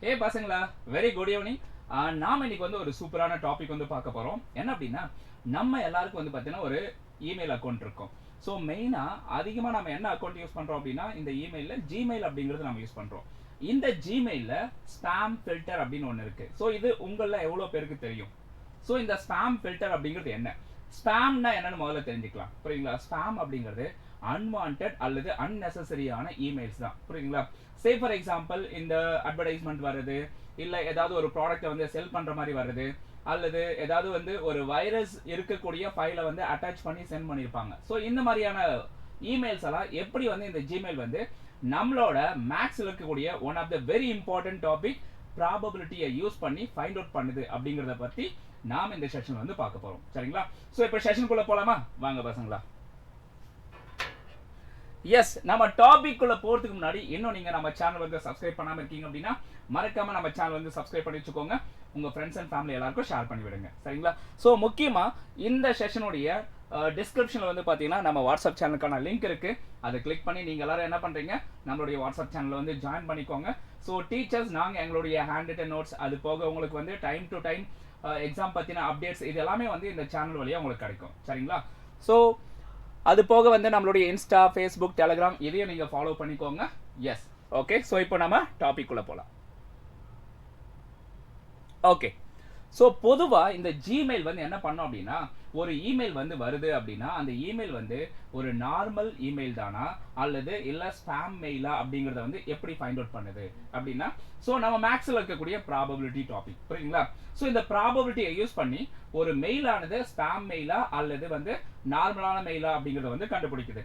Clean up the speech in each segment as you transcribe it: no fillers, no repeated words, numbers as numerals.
ஏ பசங்களா, very good evening. நாம இன்னைக்கு வந்து ஒரு சூப்பரான டாபிக் வந்து பார்க்க போறோம். என்ன அப்படின்னா, நம்ம எல்லாருக்கும் வந்து பார்த்தீங்கன்னா ஒரு இமெயில் அக்கௌண்ட் இருக்கும். ஸோ மெயினாக அதிகமாக நம்ம என்ன அக்கௌண்ட் யூஸ் பண்ணுறோம் அப்படின்னா, இந்த இமெயிலில் ஜிமெயில் அப்படிங்கிறது நம்ம யூஸ் பண்ணுறோம். இந்த ஜிமெயிலில் ஸ்பேம் ஃபில்டர் அப்படின்னு ஒன்று இருக்குது. ஸோ இது உங்களில் எவ்வளோ பேருக்கு தெரியும்? ஸோ இந்த ஸ்பேம் ஃபில்டர் அப்படிங்கிறது என்ன? ஸ்பேம்னா என்னன்னு முதல்ல தெரிஞ்சுக்கலாம். புரியுங்களா? ஸ்பேம் அப்படிங்கிறது அன்வான்ட் அல்லது அன்னெசரியான இமெயில்ஸ் தான். புரியுங்களா? சே ஃபார் எக்ஸாம்பிள், இந்த அட்வர்டைஸ்மெண்ட் வருது, இல்லை ஏதாவது ஒரு ப்ராடக்ட்டை வந்து செல் பண்ணுற மாதிரி வருது, அல்லது ஏதாவது வந்து ஒரு வைரஸ் இருக்கக்கூடிய ஃபைலை வந்து அட்டாச் பண்ணி சென்ட் பண்ணியிருப்பாங்க. ஸோ இந்த மாதிரியான இமெயில்ஸ் எல்லாம் எப்படி வந்து இந்த ஜிமெயில் வந்து நம்மளோட மேக்ஸில் இருக்கக்கூடிய one of the very important topic ப்ராபபிலிட்டியை யூஸ் பண்ணி ஃபைண்ட் அவுட் பண்ணுது அப்படிங்கிறத பற்றி நாம் இந்த செஷன் வந்து பார்க்க போகிறோம். சரிங்களா? ஸோ இப்போ செஷனுக்குள்ளே போகலாமா? வாங்க பசங்களா. எஸ், நம்ம டாபிக் குள்ள போறதுக்கு முன்னாடி இன்னும் நீங்க நம்ம சேனல் வந்து சப்ஸ்கிரைப் பண்ணாம இருக்கீங்க அப்படின்னா மறக்காம நம்ம சேனல் வந்து சப்ஸ்கிரைப் பண்ணி வச்சுக்கோங்க. உங்க ஃப்ரெண்ட்ஸ் அண்ட் ஃபேமிலி எல்லாருக்கும் ஷேர் பண்ணி விடுங்க. சரிங்களா? ஸோ முக்கியமா இந்த செஷனுடைய டிஸ்கிரிப்ஷனில் வந்து பார்த்தீங்கன்னா நம்ம வாட்ஸ்அப் சேனலுக்கான லிங்க் இருக்கு. அதை கிளிக் பண்ணி நீங்கள் எல்லாரும் என்ன பண்ணுறீங்க, நம்மளுடைய வாட்ஸ்அப் சேனலில் வந்து ஜாயின் பண்ணிக்கோங்க. ஸோ டீச்சர்ஸ் நாங்கள் எங்களுடைய ஹேண்ட் ரிட்டன் நோட்ஸ், அது போக உங்களுக்கு வந்து டைம் டு டைம் எக்ஸாம் பற்றின அப்டேட்ஸ், இது எல்லாமே வந்து இந்த சேனல் வழியாக உங்களுக்கு கிடைக்கும். சரிங்களா? ஸோ அது போக வந்து நம்மளுடைய இன்ஸ்டா, ஃபேஸ்புக், டெலிகிராம் இதையும் நீங்கள் ஃபாலோ பண்ணிக்கோங்க. S, okay. ஸோ இப்போ நம்ம டாபிக் உள்ள போகலாம். ஓகே. ஸோ பொதுவாக இந்த ஜிமெயில் வந்து என்ன பண்ணோம் அப்படின்னா, ஒரு இமெயில் வந்து வருது அப்படின்னா அந்த இமெயில் வந்து ஒரு நார்மல் இமெயில் தானா அல்லது இல்லை ஸ்பேம் மெயிலா அப்படிங்கிறத வந்து எப்படி ஃபைண்ட் அவுட் பண்ணுது அப்படின்னா, ஸோ நம்ம மேக்ஸில் இருக்கக்கூடிய ப்ராபபிலிட்டி டாபிக். புரியுங்களா? ஸோ இந்த ப்ராபபிலிட்டியை யூஸ் பண்ணி ஒரு மெயிலானது ஸ்பேம் மெயிலா அல்லது வந்து நார்மலான மெயிலா அப்படிங்கிறத வந்து கண்டுபிடிக்குது.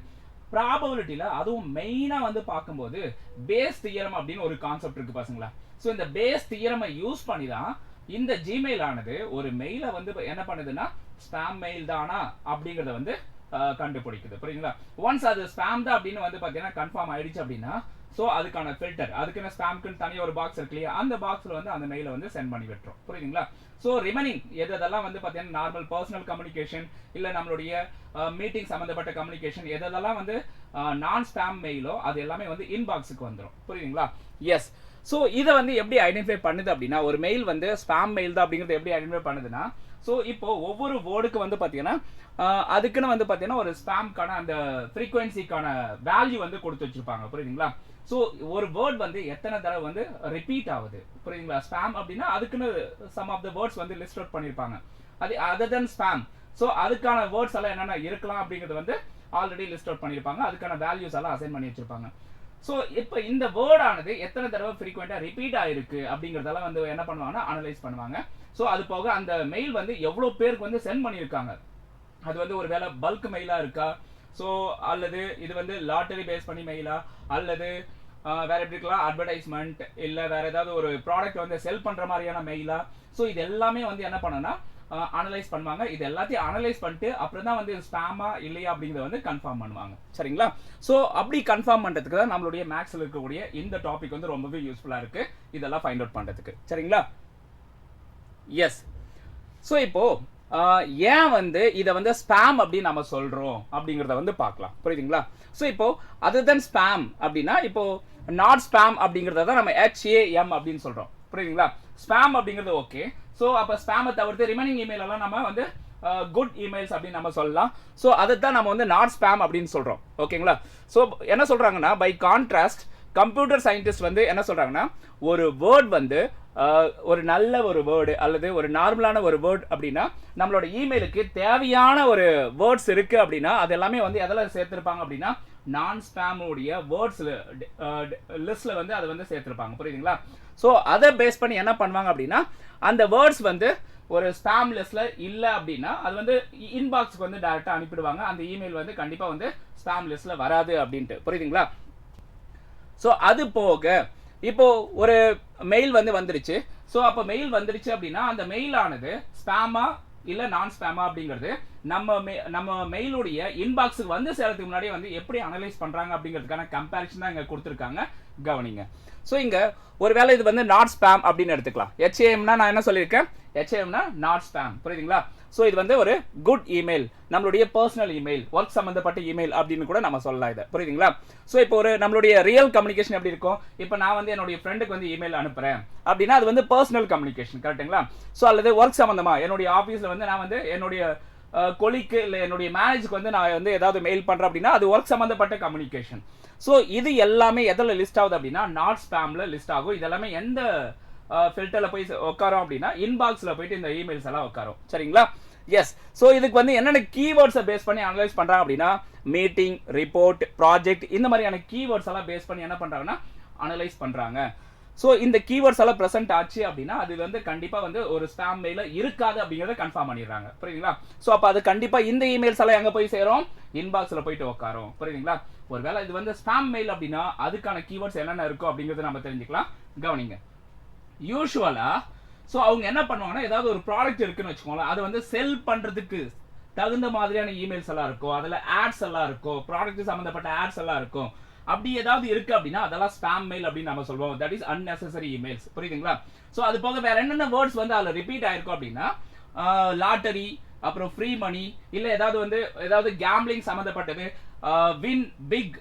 ப்ராபபிலிட்டியில் அதுவும் மெயினாக வந்து பார்க்கும்போது பேஸ் தியரம் அப்படின்னு ஒரு கான்செப்ட் இருக்கு பசங்களா. ஸோ இந்த பேஸ் தியரமை யூஸ் பண்ணி தான் இந்த ஜிமெயில் ஆனது ஒரு மெயிலை வந்து என்ன பண்ணுதுன்னா ஸ்பேம் மெயில் தானா அப்படிங்கிறத வந்து கண்டுபிடிக்குது. புரியுங்களா? ஒன்ஸ் அது ஸ்பேம் தான் அப்படின்னு வந்து பார்த்தீங்கன்னா கன்ஃபார்ம் ஆயிடுச்சு அப்படின்னா, ஸோ அதுக்கான ஃபில்டர், அதுக்குன்னு ஸ்பேம்க்குன்னு தனியாக ஒரு பாக்ஸ் இருக்கு இல்லையா, அந்த பாக்ஸில் வந்து அந்த மெயிலை வந்து சென்ட் பண்ணி விட்டுரும். புரியுதுங்களா? ஸோ ரிமைனிங் எதெல்லாம் வந்து பார்த்தீங்கன்னா நார்மல் பர்சனல் கம்யூனிகேஷன், இல்லை நம்மளுடைய மீட்டிங் சம்மந்தப்பட்ட கம்யூனிகேஷன், எதெல்லாம் வந்து நான் ஸ்பேம் மெயிலோ அது எல்லாமே வந்து இன்பாக்ஸுக்கு வந்துடும். புரியுதுங்களா? எஸ். ஸோ இதை வந்து எப்படி ஐடென்டிஃபை பண்ணுது அப்படின்னா, ஒரு மெயில் வந்து ஸ்பேம் மெயில் தான் அப்படிங்கிறது எப்படி ஐடென்டிஃபை பண்ணுதுன்னா, ஸோ இப்போ ஒவ்வொரு வேர்டுக்கு வந்து பார்த்தீங்கன்னா அதுக்குன்னு வந்து பார்த்தீங்கன்னா ஒரு ஸ்பேம்க்கான அந்த ஃப்ரீக்வன்சிக்கான வேல்யூ வந்து கொடுத்து வச்சிருப்பாங்க. புரியுதுங்களா? ஸோ ஒரு வேர்ட் வந்து எத்தனை தடவை வந்து ரிப்பீட் ஆகுது, புரியுதுங்களா? ஸ்பேம் அப்படின்னா அதுக்குன்னு சம் ஆஃப் த வேர்ட்ஸ் வந்து லிஸ்ட் அவுட் பண்ணியிருப்பாங்க. அது அதர் தென் ஸ்பேம், ஸோ அதுக்கான வேர்ட்ஸ் எல்லாம் என்னென்ன இருக்கலாம் அப்படிங்கிறது வந்து ஆல்ரெடி லிஸ்ட் அவுட் பண்ணியிருப்பாங்க. அதுக்கான வேல்யூஸ் எல்லாம் அசைன் பண்ணி வச்சிருப்பாங்க. ஸோ இப்போ இந்த வேர்ட் ஆனது எத்தனை தடவை ஃப்ரீக்வெண்ட்டாக ரிப்பீட் ஆயிருக்கு அப்படிங்கிறதெல்லாம் வந்து என்ன பண்ணுவாங்கன்னா அனலைஸ் பண்ணுவாங்க. ஸோ அது போக அந்த மெயில் வந்து எவ்வளோ பேருக்கு வந்து சென்ட் பண்ணியிருக்காங்க, அது வந்து ஒரு வேளை பல்க் மெயிலாக இருக்கா, ஸோ அல்லது இது வந்து லாட்டரி பேஸ் பண்ணி மெயிலா, அல்லது வேற எப்படி இருக்கலாம் அட்வர்டைஸ்மெண்ட், இல்லை வேற ஏதாவது ஒரு ப்ராடக்ட் வந்து செல் பண்ணுற மாதிரியான மெயிலா. ஸோ இது எல்லாமே வந்து என்ன பண்ணனா அனலைஸ் பண்ணுவாங்க. இது எல்லாத்தையும் அனலைஸ் பண்ணிட்டு அப்புறம் தான் வந்து ஸ்பேமா இல்லையா அப்படிங்கிறத வந்து கன்ஃபார்ம் பண்ணுவாங்க. சரிங்களா? ஸோ அப்படி கன்ஃபார்ம் பண்ணுறதுக்கு தான் நம்மளுடைய மேக்ஸில் இருக்கக்கூடிய இந்த டாபிக் வந்து ரொம்பவே யூஸ்ஃபுல்லாக இருக்குது, இதெல்லாம் ஃபைண்ட் அவுட் பண்ணுறதுக்கு. சரிங்களா? எஸ். ஸோ இப்போ ஏன் வந்து இதை வந்து ஸ்பேம் அப்படின்னு நம்ம சொல்கிறோம் அப்படிங்கிறத வந்து பார்க்கலாம். புரியுதுங்களா? ஸோ இப்போ அதர் தென் ஸ்பேம் அப்படின்னா, இப்போ நாட் ஸ்பேம் அப்படிங்கிறத தான் நம்ம HAM அப்படின்னு சொல்கிறோம். புரியுதுங்களா? ஸ்பேம் அப்படிங்கிறது ஓகே. ஸோ அப்போ ஸ்பேமை தவிர்த்து ரிமைனிங் இமெயில் எல்லாம் நம்ம வந்து குட் இமெயில்ஸ் அப்படின்னு நம்ம சொல்லலாம். ஸோ அதை தான் நம்ம வந்து நாட் ஸ்பேம் அப்படின்னு சொல்கிறோம். ஓகேங்களா? ஸோ என்ன சொல்கிறாங்கன்னா, பை கான்ட்ராஸ்ட் கம்ப்யூட்டர் சயின்டிஸ்ட் வந்து என்ன சொல்கிறாங்கன்னா, ஒரு வேர்ட் வந்து ஒரு நல்ல ஒரு வேர்டு அல்லது ஒரு நார்மலான ஒரு வேர்ட் அப்படின்னா நம்மளோட இமெயிலுக்கு தேவையான ஒரு வேர்ட்ஸ் இருக்கு அப்படின்னா அது எல்லாமே வந்து எதில் சேர்த்திருப்பாங்க அப்படின்னா நான் ஸ்பேமுடைய வேர்ட்ஸ் லிஸ்ட்ல வந்து அதை வந்து சேர்த்திருப்பாங்க. புரியுதுங்களா? ஸோ அதை பேஸ் பண்ணி என்ன பண்ணுவாங்க அப்படின்னா, அந்த வேர்ட்ஸ் வந்து ஒரு ஸ்பேம் லிஸ்ட்ல இல்லை அப்படின்னா அது வந்து இன்பாக்ஸ்க்கு வந்து டைரக்டாக அனுப்பிடுவாங்க. அந்த இமெயில் வந்து கண்டிப்பாக வந்து ஸ்பேம் லிஸ்ட்ல வராது அப்படின்ட்டு. புரியுதுங்களா? ஸோ அது போக இப்போ ஒரு மெயில் வந்து வந்துருச்சு. ஸோ அப்போ மெயில் வந்துருச்சு அப்படின்னா அந்த மெயில் ஆனது ஸ்பேமா இல்லை நான் ஸ்பேமா அப்படிங்கிறது நம்ம மெயிலுடைய இன்பாக்ஸுக்கு வந்து சேர்றதுக்கு முன்னாடியே வந்து எப்படி அனலைஸ் பண்ணுறாங்க அப்படிங்கிறதுக்கான கம்பேரிசன் தான் இங்கே கொடுத்துருக்காங்க. கவனிங்க. ஸோ இங்கே ஒருவேளை இது வந்து நாட் ஸ்பேம் அப்படின்னு எடுத்துக்கலாம். HAMனா நான் என்ன சொல்லியிருக்கேன், HAMனா நாட் ஸ்பேம். புரியுதுங்களா? ஸோ இது வந்து ஒரு குட் இமெயில், நம்மளுடைய பர்சனல் இமெயில், ஒர்க் சம்மந்தப்பட்ட இமெயில் அப்படின்னு கூட நம்ம சொல்லலாம் இதை, புரியுதுங்களா? ஸோ இப்போ ஒரு நம்மளுடைய ரியல் கம்யூனிகேஷன் எப்படி இருக்கும், இப்போ நான் வந்து என்னுடைய ஃப்ரெண்டுக்கு வந்து இமெயில் அனுப்புறேன் அப்படின்னா அது வந்து பர்சனல் கம்யூனிகேஷன், கரெக்டுங்களா? ஸோ அல்லது ஒர்க் சம்மந்தமா என்னுடைய ஆஃபீஸில் வந்து நான் வந்து என்னுடைய கொலிக்கு இல்லை என்னுடைய மேனேஜருக்கு வந்து நான் வந்து ஏதாவது மெயில் பண்ணுறேன் அப்படின்னா அது ஒர்க் சம்மந்தப்பட்ட கம்யூனிகேஷன். ஸோ இது எல்லாமே எதில் லிஸ்ட் ஆகுது அப்படின்னா நாட் ஸ்பேமில் லிஸ்ட் ஆகும். இது எல்லாமே எந்த ஃபில்டரில் போய் உட்காரோம் அப்படின்னா இன்பாக்ஸில் போயிட்டு இந்த இமெயில்ஸ் எல்லாம் உட்காரும், சரிங்களா? எஸ். ஸோ இதுக்கு வந்து என்னென்ன கீவேர்ட்ஸை பேஸ் பண்ணி அனலைஸ் பண்ணுறாங்க அப்படின்னா மீட்டிங், ரிப்போர்ட், ப்ராஜெக்ட், இந்த மாதிரியான கீவேர்ட்ஸ் எல்லாம் பேஸ் பண்ணி என்ன பண்ணுறாங்கன்னா அனலைஸ் பண்ணுறாங்க. ஸோ இந்த கீவேர்ட்ஸ் எல்லாம் ப்ரெசென்ட் ஆச்சு அப்படின்னா அது வந்து கண்டிப்பாக வந்து ஒரு ஸ்பேம் மெயில இருக்காது அப்படிங்கிறத கன்ஃபார்ம் பண்ணிடுறாங்க, புரியுதுங்களா? ஸோ அப்போ அது கண்டிப்பாக இந்த இமெயில்ஸ் எல்லாம் எங்கே போய் சேரும், இன்பாக்ஸில் போயிட்டு உட்காரும், புரியுதுங்களா? ஒருவேளை இது வந்து ஸ்பேம் மெயில் அப்படின்னா அதுக்கான கீவேர்ட்ஸ் என்னென்ன இருக்கும் அப்படிங்கிறத நம்ம தெரிஞ்சுக்கலாம். கவனிங்க. யூஸ்வலா ஸோ அவங்க என்ன பண்ணுவாங்கன்னா ஏதாவது ஒரு ப்ராடக்ட் இருக்குன்னு வச்சுக்கோங்களேன், அது வந்து செல் பண்ணுறதுக்கு தகுந்த மாதிரியான இமெயில்ஸ் எல்லாம் இருக்கும், அதில் ஆட்ஸ் எல்லாம் இருக்கும், ப்ராடக்ட் சம்மந்தப்பட்ட ஆட்ஸ் எல்லாம் இருக்கும். அப்படி ஏதாவது இருக்கு அப்படின்னா அதெல்லாம் ஸ்பேம் மெயில் அப்படின்னு நம்ம சொல்லுவோம். தட் இஸ் அன்னெசரி இமெயில்ஸ், புரியுதுங்களா? ஸோ அது போக வேற என்னென்ன வேர்ட்ஸ் வந்து அதில் ரிப்பீட் ஆயிருக்கும் அப்படின்னா லாட்டரி, அப்புறம் ஃப்ரீ மணி, இல்லை ஏதாவது வந்து ஏதாவது கேம்பிளிங் சம்மந்தப்பட்டது, win big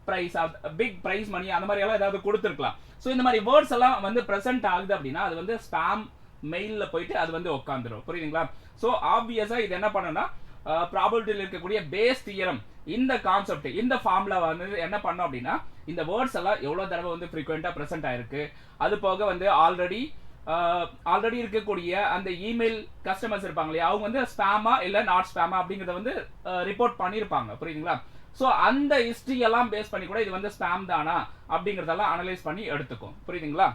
prize, big prize money, அந்த மாதிரி எல்லாம் ஏதாவது கொடுத்துருக்கலாம். ஸோ இந்த மாதிரி வேர்ட்ஸ் எல்லாம் வந்து ப்ரெசென்ட் ஆகுது அப்படின்னா அது வந்து ஸ்பேம் மெயிலில் போயிட்டு அது வந்து உட்காந்துரும், புரியுதுங்களா? ஸோ ஆப்வியஸாக இது என்ன பண்ணுன்னா ப்ராபபிலிட்டியில் இருக்கக்கூடிய பேஸ் தியரம் இந்த கான்செப்ட் இந்த ஃபார்முலா வந்து என்ன பண்ணோம் அப்படின்னா இந்த வேர்ட்ஸ் எல்லாம் எவ்வளோ தடவை வந்து ஃப்ரீக்வெண்ட்டாக ப்ரெசென்ட் ஆயிருக்கு, அது போக வந்து ஆல்ரெடி இருக்கக்கூடிய அந்த இமெயில் கஸ்டமர்ஸ் இருப்பாங்க இல்லையா, அவங்க வந்து ஸ்பேமா இல்லை நாட் ஸ்பேமா அப்படிங்கிறத வந்து ரிப்போர்ட் பண்ணியிருப்பாங்க, புரியுதுங்களா? ஸோ அந்த ஹிஸ்ட்ரி எல்லாம் பேஸ் பண்ணி கூட இது வந்து ஸ்பேம் தானா அப்படிங்கிறதெல்லாம் அனலைஸ் பண்ணி எடுத்துக்கும், புரியுதுங்களா?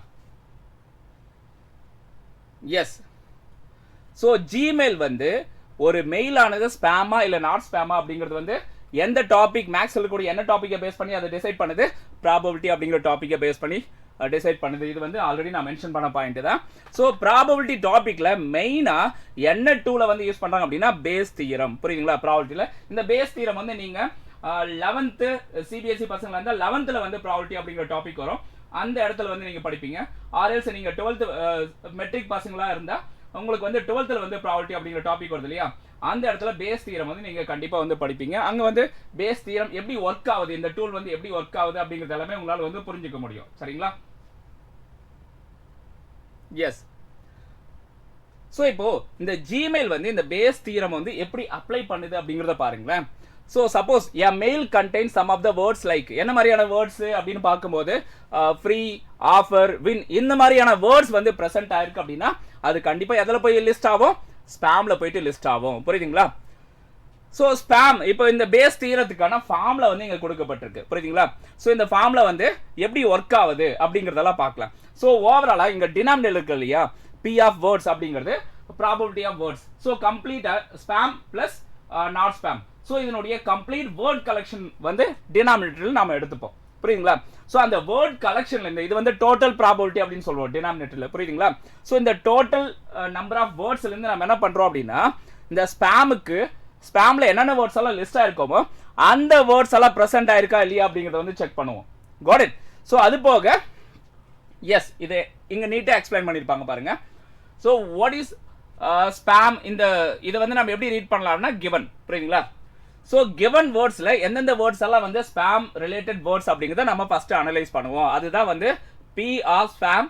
எஸ். ஸோ ஜிமெயில் வந்து ஒரு மெயிலானது ஸ்பேமா இல்லை நாட் ஸ்பேமா அப்படிங்கிறது வந்து எந்த டாபிக் மேக்ஸ் சொல்லக்கூடிய என்ன டாப்பிக்கை பேஸ் பண்ணி அதை டிசைட் பண்ணுது, ப்ராபபிலிட்டி அப்படிங்கிற டாப்பிக்கை பேஸ் பண்ணி டிசைட் பண்ணுது. இது வந்து ஆல்ரெடி நான் மென்ஷன் பண்ண பாயிண்ட் தான். ஸோ ப்ராபபிலிட்டி டாபிக்ல மெயினாக என்ன டூலை வந்து யூஸ் பண்ணுறாங்க அப்படின்னா பேஸ் தியரம், புரியுதுங்களா? ப்ராபபிலிட்டியில் இந்த பேஸ் தியரம் வந்து நீங்கள் 11th சிபிஎஸ்சி பசங்களா இருந்தால் 11th வந்து ப்ராபபிலிட்டி அப்படிங்கிற டாபிக் வரும், அந்த இடத்துல வந்து நீங்கள் படிப்பீங்க. ஆர்எல்ஸ் நீங்கள் 12th மெட்ரிக் பசங்களா இருந்தால் உங்களுக்கு வந்து 12th வந்து ப்ராபபிலிட்டி அப்படிங்கிற டாபிக் வருது இல்லையா, அந்த இடத்துல பேஸ் தியரம் வந்து நீங்கள் கண்டிப்பாக வந்து படிப்பீங்க. அங்கே வந்து பேஸ் தியரம் எப்படி ஒர்க் ஆகுது, இந்த டூல் வந்து எப்படி ஒர்க் ஆகுது அப்படிங்கிறது எல்லாமே உங்களால் வந்து புரிஞ்சுக்க முடியும், சரிங்களா? எஸ். ஸோ இப்போ இந்த ஜிமெயில் வந்து இந்த பேஸ் தியரம் வந்து எப்படி அப்ளை பண்ணுது அப்படிங்கிறத பாருங்களேன். So suppose a mail contain some of the words like என்ன மாதிரியான வேர்ட்ஸ் அப்படின்னு பார்க்கும்போது ஃப்ரீ, ஆஃபர், வின், இந்த மாதிரியான வேர்ட்ஸ் வந்து ப்ரெசென்ட் ஆயிருக்கு அப்படின்னா அது கண்டிப்பாக எதில் போய் லிஸ்ட் ஆகும், ஸ்பேமில் போயிட்டு லிஸ்ட் ஆகும், புரியுதுங்களா? ஸோ ஸ்பேம் இப்போ இந்த பேஸ் தீரத்துக்கான ஃபார்மில் வந்து இங்கே கொடுக்கப்பட்டிருக்கு, புரியுதுங்களா? ஸோ இந்த ஃபார்மில் வந்து எப்படி ஒர்க் ஆகுது அப்படிங்கிறதெல்லாம் பார்க்கலாம். ஸோ ஓவராலாக இங்கே டினாமினேட்டர் இருக்கு இல்லையா, பி ஆஃப் வேர்ட்ஸ் அப்படிங்கிறது ப்ராபபிலிட்டி ஆஃப் வேர்ட்ஸ். ஸோ கம்ப்ளீட்டாக spam plus not spam. So இதனுடைய கம்ப்ளீட் வேர்ட் கலெக்ஷன் வந்து டினாமினேட்டரில் நம்ம எடுத்துப்போம், புரியுதுங்களா? ஸோ அந்த வேர்ட் கலெக்ஷன்ல இந்த இது வந்து டோட்டல் ப்ராபபிலிட்டி அப்படின்னு சொல்லுவோம் டினாமினேட்டரில், புரியுதுங்களா? ஸோ இந்த டோட்டல் நம்பர் ஆஃப் வேர்ட்ஸ்லேருந்து நம்ம என்ன பண்ணுறோம் அப்படின்னா இந்த ஸ்பேம்ல என்னென்ன வேர்ட்ஸ் எல்லாம் லிஸ்ட் ஆயிருக்கோமோ அந்த வேர்ட்ஸ் எல்லாம் ப்ரெசென்ட் ஆயிருக்கா இல்லையா அப்படிங்கிறத வந்து செக் பண்ணுவோம். God it. ஸோ அது போக எஸ், இது இங்கே நீட்டாக எக்ஸ்பிளைன் பண்ணியிருப்பாங்க பாருங்க. ஸோ வாட் இஸ் ஸ்பேம், இதை வந்து நம்ம எப்படி ரீட் பண்ணலாம்னா கிவன், புரியுதுங்களா? ஸோ கிவன் வேர்ட்ஸில் எந்தெந்த வேர்ட்ஸ் எல்லாம் வந்து ஸ்பேம் ரிலேட்டட் வேர்ட்ஸ் அப்படிங்கிறத நம்ம ஃபர்ஸ்ட் அனலைஸ் பண்ணுவோம். அதுதான் வந்து P R spam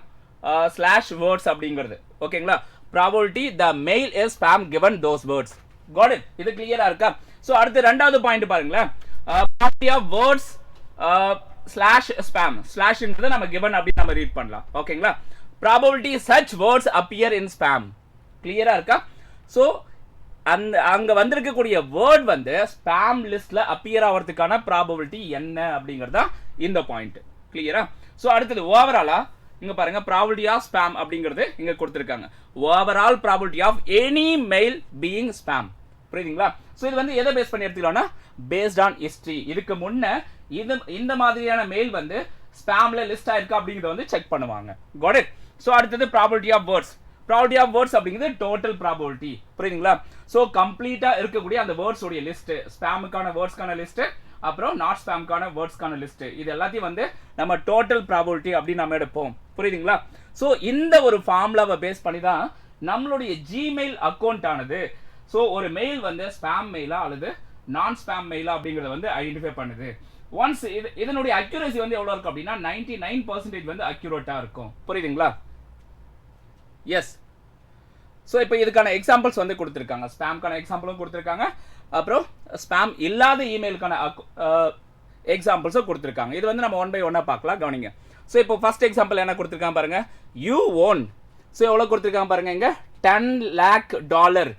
slash words அப்படிங்கிறது, ஓகேங்களா? Probability the mail is spam given those words. Got it. இது கிளியரா இருக்கா? ஸோ அடுத்து ரெண்டாவது பாயிண்ட் பாருங்களேன், probability of words slash spam. ஸ்லாஷ்ங்கிறத நம்ம கிவன் அப்படின்னு நம்ம ரீட் பண்ணலாம், ஓகேங்களா? Probability such words appear in spam. கிளியரா இருக்கா? ஸோ அங்க வந்திருக்கக்கூடிய வேர்ட் வந்து ஸ்பேம் லிஸ்ட்ல அப்பியர் ஆகிறதுக்கான ப்ராபபிலிட்டி என்ன அப்படிங்கறதா இந்த பாயிண்ட். கிளியரா? ஸோ அடுத்தது ஓவராலா இங்க பாருங்க, ப்ராபபிலிட்டி ஆஃப் ஸ்பேம் அப்படிங்கிறது இங்க கொடுத்திருக்காங்க. Overall probability of any mail being spam. புரியுதுங்களா? ஸோ இது வந்து எதை பேஸ் பண்ணி எடுத்துக்கலாம்னா பேஸ்ட் ஆன் ஹிஸ்டரி. இதுக்கு முன்ன இந்த மாதிரியான மெயில் வந்து ஸ்பேம்ல லிஸ்ட் ஆயிருக்கா அப்படிங்கறத வந்து செக் பண்ணுவாங்க. Got it. ஸோ அடுத்தது probability of words. Probability of words அப்படிங்கிறது டோட்டல் ப்ராபபிலிட்டி, புரியுதுங்களா? ஸோ கம்ப்ளீட்டா இருக்கக்கூடிய அந்த வேர்ட்ஸ் உடைய லிஸ்ட், ஸ்பேமுக்கான வேர்ட்ஸ்க்கான லிஸ்ட், அப்புறம் நாட் ஸ்பேமுக்கான வேர்ட்ஸ்க்கான லிஸ்ட், இது எல்லாத்தையும் வந்து நம்ம டோட்டல் ப்ராபபிலிட்டி அப்படின்னு நம்ம எடுப்போம், புரியுதுங்களா? ஸோ இந்த ஒரு ஃபார்முலாவை பேஸ் பண்ணி தான் நம்மளுடைய ஜிமெயில் அக்கௌண்ட் ஆனது ஸோ ஒரு மெயில் வந்து ஸ்பேம் மெயிலா அல்லது நான் ஸ்பேம் மெயிலா அப்படிங்கிறத வந்து ஐடென்டிஃபை பண்ணுது. ஒன்ஸ் இதனுடைய அக்யூரசி வந்து எவ்வளோ இருக்கும் அப்படின்னா 99% வந்து அக்யூரேட்டாக இருக்கும். புரியுதுங்களா? எஸ். ஸோ இப்போ இதுக்கான எக்ஸாம்பிள்ஸ் வந்து கொடுத்துருக்காங்க, ஸ்பேம்க்கான எக்ஸாம்பிளும் கொடுத்துருக்காங்க, அப்புறம் ஸ்பேம் இல்லாத இமெயிலுக்கான எக்ஸாம்பிள்ஸும் கொடுத்துருக்காங்க. இது வந்து நம்ம ஒன் பை ஒன்னாக பார்க்கலாம், கவனிங்க. ஸோ இப்போ ஃபர்ஸ்ட் எக்ஸாம்பிள் என்ன கொடுத்துருக்காங்க பாருங்க, யூ ஓன். ஸோ எவ்வளோ கொடுத்துருக்காங்க பாருங்க, இங்கே $10 lakh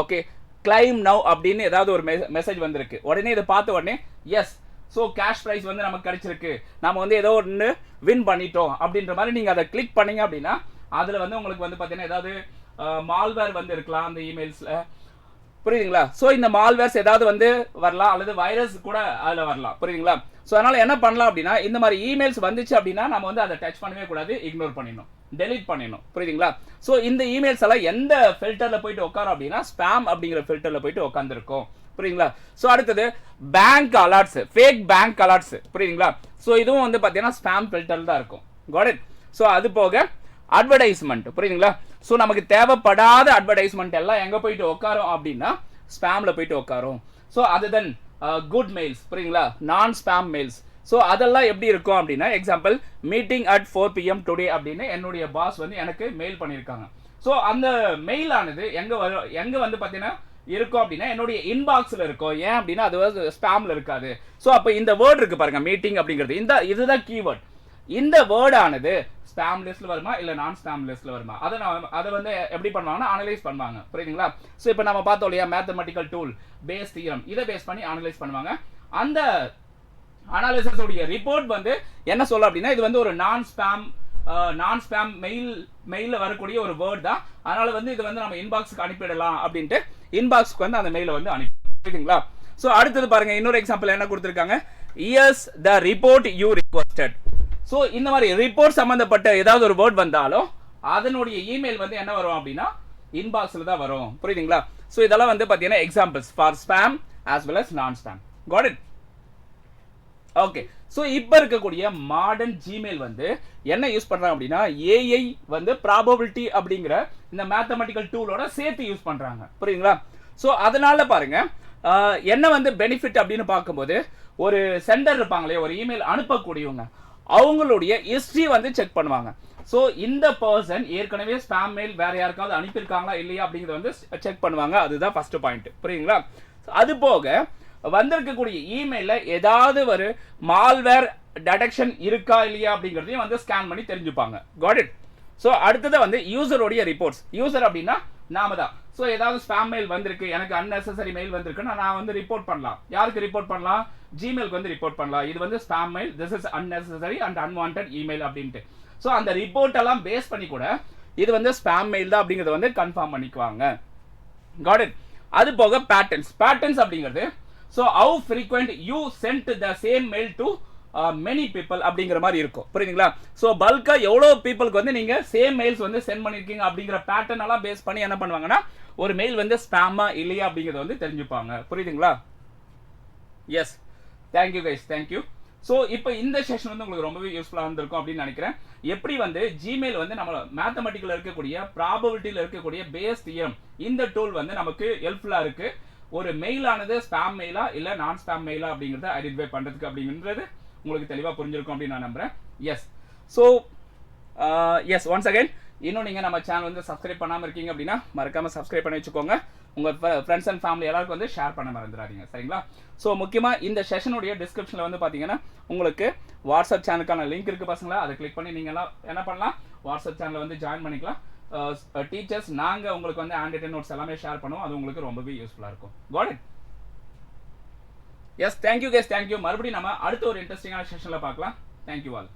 ஓகே கிளைம் நவ் அப்படின்னு ஏதாவது ஒரு மெசேஜ் வந்திருக்கு. உடனே இதை பார்த்த உடனே எஸ், ஸோ கேஷ் ப்ரைஸ் வந்து நமக்கு கிடைச்சிருக்கு, நம்ம வந்து ஏதோ ஒன்று வின் பண்ணிட்டோம் அப்படின்ற மாதிரி நீங்கள் அதை கிளிக் பண்ணீங்க அப்படின்னா அதில் வந்து உங்களுக்கு வந்து பார்த்தீங்கன்னா ஏதாவது மால்வேர் வந்து இருக்கலாம் அந்த இமெயில்ஸில். புரியுதுங்களா? ஸோ இந்த மால்வேர்ஸ் ஏதாவது வந்து வரலாம், அல்லது வைரஸ் கூட அதில் வரலாம். புரியுதுங்களா? ஸோ அதனால் என்ன பண்ணலாம் அப்படின்னா, இந்த மாதிரி இமெயில்ஸ் வந்துச்சு அப்படின்னா நம்ம வந்து அதை டச் பண்ணவே கூடாது, இக்னோர் பண்ணிடணும், டெலீட் பண்ணிடணும். புரியுதுங்களா? ஸோ இந்த இமெயில்ஸ் எல்லாம் எந்த ஃபில்டரில் போயிட்டு உட்காரும் அப்படின்னா ஸ்பேம் அப்படிங்கிற ஃபில்டரில் போயிட்டு உட்காந்துருக்கும். புரியுதுங்களா? ஸோ அடுத்தது bank alerts, fake bank alerts. புரியுதுங்களா? ஸோ இதுவும் வந்து பார்த்தீங்கன்னா ஸ்பேம் ஃபில்டர் தான் இருக்கும். Got it? ஸோ அது போக அட்வர்டைஸ்மெண்ட். புரியுதுங்களா? ஸோ நமக்கு தேவைப்படாத அட்வர்டைஸ்மெண்ட் எல்லாம் எங்கே போயிட்டு உட்காரும் அப்படின்னா ஸ்பேமில் போயிட்டு உட்காரும். ஸோ அதுதான் குட் மெயில்ஸ். புரியுதுங்களா? நான் ஸ்பேம் மெயில்ஸ். ஸோ அதெல்லாம் எப்படி இருக்கும் அப்படின்னா, example meeting at 4 PM today அப்படின்னு என்னுடைய பாஸ் வந்து எனக்கு மெயில் பண்ணியிருக்காங்க. ஸோ அந்த மெயில் ஆனது எங்கே வந்து பார்த்தீங்கன்னா இருக்கும் அப்படின்னா என்னுடைய இன்பாக்ஸில் இருக்கும். ஏன் அப்படின்னா அது வந்து ஸ்பேமில் இருக்காது. ஸோ அப்போ இந்த வேர்டு இருக்கு பாருங்க, மீட்டிங் அப்படிங்கிறது, இதுதான் கீவேர்ட். இந்த வேர்டு ஆனது ஸ்பேம் லிஸ்ட்ல வருமா இல்ல நான் ஸ்பேம் லிஸ்ட்ல வருமா, அதை வந்து எப்படி பண்ணுவாங்கன்னா அனலைஸ் பண்ணுவாங்க. புரியுதுங்களா? ஸோ இப்போ நம்ம பார்த்தோம் இல்லையா, மேத்தமெட்டிக்கல் டூல் பேஸ் தியரம், இதை பேஸ் பண்ணி அனலைஸ் பண்ணுவாங்க. அந்த அனாலிசிஸ் உடைய ரிப்போர்ட் வந்து என்ன சொல்ல அப்படின்னா, இது வந்து ஒரு நான் ஸ்பேம் மெயில்ல வரக்கூடிய ஒரு வேர்ட் தான், அதனால வந்து இது வந்து நம்ம இன்பாக்ஸ்க்கு அனுப்பிடலாம் அப்படின்ட்டு இன்பாக்ஸ்க்கு வந்து அந்த மெயிலை வந்து அனுப்பி. புரியுதுங்களா? ஸோ அடுத்தது பாருங்க, இன்னொரு எக்ஸாம்பிள் என்ன கொடுத்துருக்காங்க, years the report you requested. So இந்த மாதிரி ரிப்போர்ட் சம்பந்தப்பட்ட ஏதாவது ஒரு வேர்ட் வந்தாலும் அதனுடைய இமெயில் வந்து என்ன வரும் அப்படின்னா இன்பாக்ஸில் தான் வரும். புரியுதுங்களா? ஸோ இதெல்லாம் வந்து பார்த்தீங்கன்னா examples for spam as well as non spam. Got it? Okay. So இப்போ இருக்கக்கூடிய மாடர்ன் ஜிமெயில் வந்து என்ன யூஸ் பண்ணுறாங்க அப்படின்னா, ஏஐ வந்து ப்ராபபிலிட்டி அப்படிங்கிற இந்த மேத்தமெட்டிக்கல் டூலோட சேர்த்து யூஸ் பண்ணுறாங்க. புரியுதுங்களா? ஸோ அதனால பாருங்க என்ன வந்து பெனிஃபிட் அப்படின்னு பார்க்கும்போது, ஒரு சென்டர் இருப்பாங்களே, ஒரு இமெயில் அனுப்பக்கூடியவங்க, அவங்களுடைய ஹிஸ்டரி வந்து செக் பண்ணுவாங்க. ஸோ இந்த பர்சன் ஏற்கனவே ஸ்பேம் மெயில் வேற யாருக்காவது அனுப்பியிருக்காங்களா இல்லையா அப்படிங்கிறத வந்து செக் பண்ணுவாங்க. அதுதான் ஃபர்ஸ்ட் பாயிண்ட். புரியுதுங்களா? அது போக வந்திருக்கக்கூடிய இமெயில ஏதாவது ஒரு மால்வேர் டிடெக்ஷன் இருக்கா இல்லையா அப்படிங்கிறதையும் வந்து ஸ்கேன் பண்ணி தெரிஞ்சுப்பாங்க. God it? ஸோ அடுத்தது வந்து யூசருடைய ரிப்போர்ட்ஸ். யூசர் அப்படின்னா நாம தான். ஸோ ஏதாவது ஸ்பேம் மெயில் வந்திருக்கு, எனக்கு அன்னெசரி மெயில் வந்திருக்குன்னா நான் வந்து ரிப்போர்ட் பண்ணலாம். யாருக்கு ரிப்போர்ட் பண்ணலாம்? ஜிமெயிலுக்கு வந்து ரிப்போர்ட் பண்ணலாம். இது வந்து spam mail, this is unnecessary and unwanted email அப்படின்ட்டு. ஸோ அந்த ரிப்போர்ட் எல்லாம் பேஸ் பண்ணி கூட இது வந்து ஸ்பேம் மெயில் தான் அப்படிங்கிறத வந்து கன்ஃபார்ம் பண்ணிக்குவாங்க. Got it? அது போக பேட்டர்ன்ஸ் அப்படிங்கிறது, so how frequent you sent the same mail to many people அப்படிங்கிற மாதிரி இருக்கும். புரியுதுங்களா? ஸோ பல்கா எவ்வளோ பீப்புளுக்கு வந்து நீங்க சேம் மெயில்ஸ் வந்து சென்ட் பண்ணிருக்கீங்க அப்படிங்கிற பேட்டர்ன் எல்லாம் பேஸ் பண்ணி என்ன பண்ணுவாங்கன்னா ஒரு மெயில் வந்து ஸ்பேமா இல்லையா அப்படிங்கிறத வந்து தெரிஞ்சுப்பாங்க. புரியுதுங்களா? Yes. Thank you guys, thank you. So இப்போ இந்த செஷன் வந்து உங்களுக்கு ரொம்பவே யூஸ்ஃபுல்லாக இருந்திருக்கும் அப்படின்னு நினைக்கிறேன். எப்படி வந்து ஜிமெயில் வந்து நம்ம மேத்தமெட்டிக்கல் இருக்கக்கூடிய ப்ராபபிலிட்டியில் இருக்கக்கூடிய பேஸ் தியரம், இந்த டூல் வந்து நமக்கு ஹெல்ப்ஃபுல்லாக இருக்கு. ஒரு மெயில் ஆனது ஸ்பேம் மெயிலா இல்லை நான் ஸ்பேம் மெயிலா அப்படிங்கிறத ஐடென்டிஃபை பண்ணுறதுக்கு அப்படிங்கிறது உங்களுக்கு தெளிவாக புரிஞ்சிருக்கும் அப்படின்னு நான் நம்புறேன். Yes. So yes, once again, இன்னும் நீங்கள் நம்ம சேனல் வந்து சப்ஸ்கிரைப் பண்ணாமல் இருக்கீங்க அப்படின்னா மறக்காமல் சப்ஸ்கிரைப் பண்ணி வச்சுக்கோங்க. உங்கள் ஃப்ரெண்ட்ஸ் அண்ட் ஃபேமிலி எல்லாருக்கும் வந்து ஷேர் பண்ண மறந்துடாதீங்க. சரிங்களா? ஸோ முக்கியமாக இந்த செஷனுடைய டிஸ்கிரிப்ஷனில் வந்து பார்த்தீங்கன்னா உங்களுக்கு வாட்ஸ்அப் சேனலுக்கான லிங்க் இருக்குது பசங்களா, அதை கிளிக் பண்ணி நீங்கள் எல்லாம் என்ன பண்ணலாம், வாட்ஸ்அப் சேனலில் வந்து ஜாயின் பண்ணிக்கலாம். டீச்சர்ஸ் நாங்கள் உங்களுக்கு வந்து ஹேண்ட் ரிட்டன் நோட்ஸ் எல்லாமே ஷேர் பண்ணுவோம். அது உங்களுக்கு ரொம்பவே யூஸ்ஃபுல்லாக இருக்கும். Got it? Yes, thank you guys, thank you. மறுபடியும் நம்ம அடுத்த ஒரு இன்ட்ரெஸ்டிங்கான செஷனில் பார்க்கலாம். Thank you all.